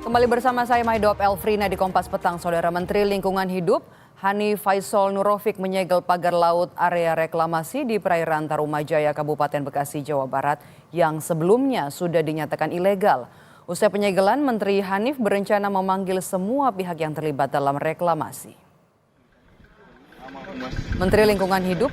Kembali bersama saya Maidop Elfrina di Kompas Petang. Saudara Menteri Lingkungan Hidup Hanif Faisal Nurrofiq menyegel pagar laut area reklamasi di perairan Tarumajaya, Kabupaten Bekasi, Jawa Barat yang sebelumnya sudah dinyatakan ilegal. Usai penyegelan, Menteri Hanif berencana memanggil semua pihak yang terlibat dalam reklamasi. Menteri Lingkungan Hidup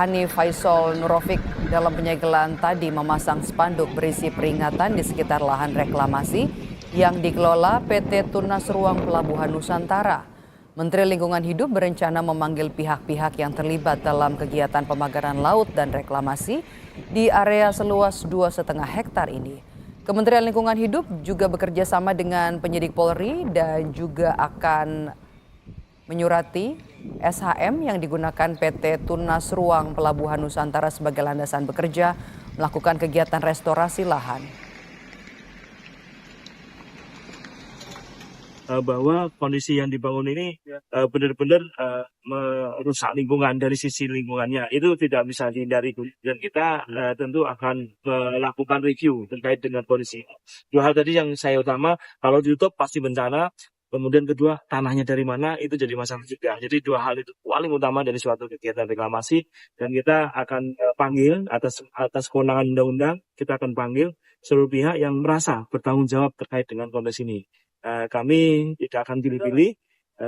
Hanif Faisal Nurrofiq dalam penyegelan tadi memasang spanduk berisi peringatan di sekitar lahan reklamasi yang dikelola PT Tunas Ruang Pelabuhan Nusantara. Menteri Lingkungan Hidup berencana memanggil pihak-pihak yang terlibat dalam kegiatan pemagaran laut dan reklamasi di area seluas 2,5 hektar ini. Kementerian Lingkungan Hidup juga bekerja sama dengan penyidik Polri dan juga akan menyurati SHM yang digunakan PT Tunas Ruang Pelabuhan Nusantara sebagai landasan bekerja melakukan kegiatan restorasi lahan. Bahwa kondisi yang dibangun ini benar-benar merusak lingkungan. Dari sisi lingkungannya itu tidak bisa dihindari, dan kita tentu akan melakukan review terkait dengan kondisi. Dua hal tadi yang saya utama, kalau ditutup pasti bencana, kemudian kedua tanahnya dari mana itu jadi masalah juga. Jadi dua hal itu paling utama dari suatu kegiatan reklamasi, dan kita akan panggil atas kewenangan undang-undang, kita akan panggil seluruh pihak yang merasa bertanggung jawab terkait dengan kondisi ini. Kami tidak akan pilih-pilih,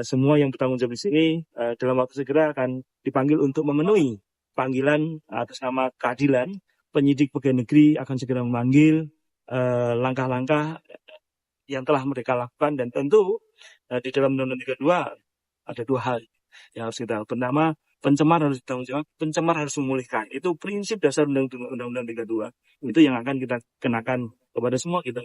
semua yang bertanggung jawab di sini dalam waktu segera akan dipanggil untuk memenuhi panggilan atas nama keadilan. Penyidik pegawai negeri akan segera memanggil langkah-langkah yang telah mereka lakukan, dan tentu di dalam Undang-Undang 32 ada dua hal yang harus kita. Pertama, pencemar harus bertanggung jawab, pencemar harus memulihkan. Itu prinsip dasar Undang-Undang 32. Itu yang akan kita kenakan kepada semua kita.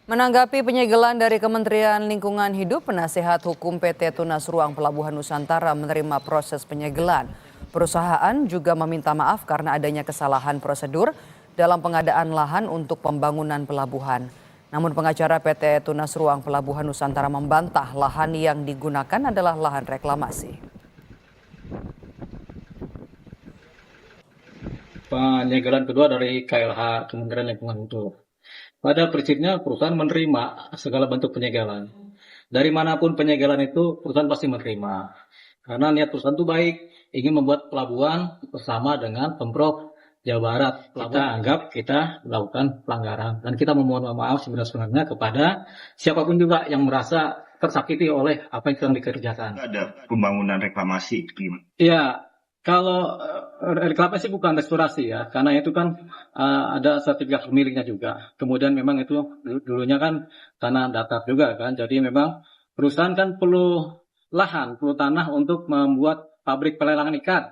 Menanggapi penyegelan dari Kementerian Lingkungan Hidup, penasehat hukum PT Tunas Ruang Pelabuhan Nusantara menerima proses penyegelan. Perusahaan juga meminta maaf karena adanya kesalahan prosedur dalam pengadaan lahan untuk pembangunan pelabuhan. Namun pengacara PT Tunas Ruang Pelabuhan Nusantara membantah lahan yang digunakan adalah lahan reklamasi. Penyegelan kedua dari KLH Kementerian Lingkungan Hidup. Pada prinsipnya perusahaan menerima segala bentuk penyegelan. Dari manapun penyegelan itu perusahaan pasti menerima. Karena niat perusahaan itu baik, ingin membuat pelabuhan bersama dengan Pemprov Jawa Barat. Kita anggap kita melakukan pelanggaran. Dan kita memohon maaf sebenarnya kepada siapapun juga yang merasa tersakiti oleh apa yang sedang dikerjakan. Ada pembangunan reklamasi gimana? Iya. Kalau reklamasi bukan restorasi ya, karena itu kan ada sertifikat pemiliknya juga. Kemudian memang itu dulunya kan tanah datar juga kan, jadi memang perusahaan kan perlu lahan, perlu tanah untuk membuat pabrik pelelangan ikan.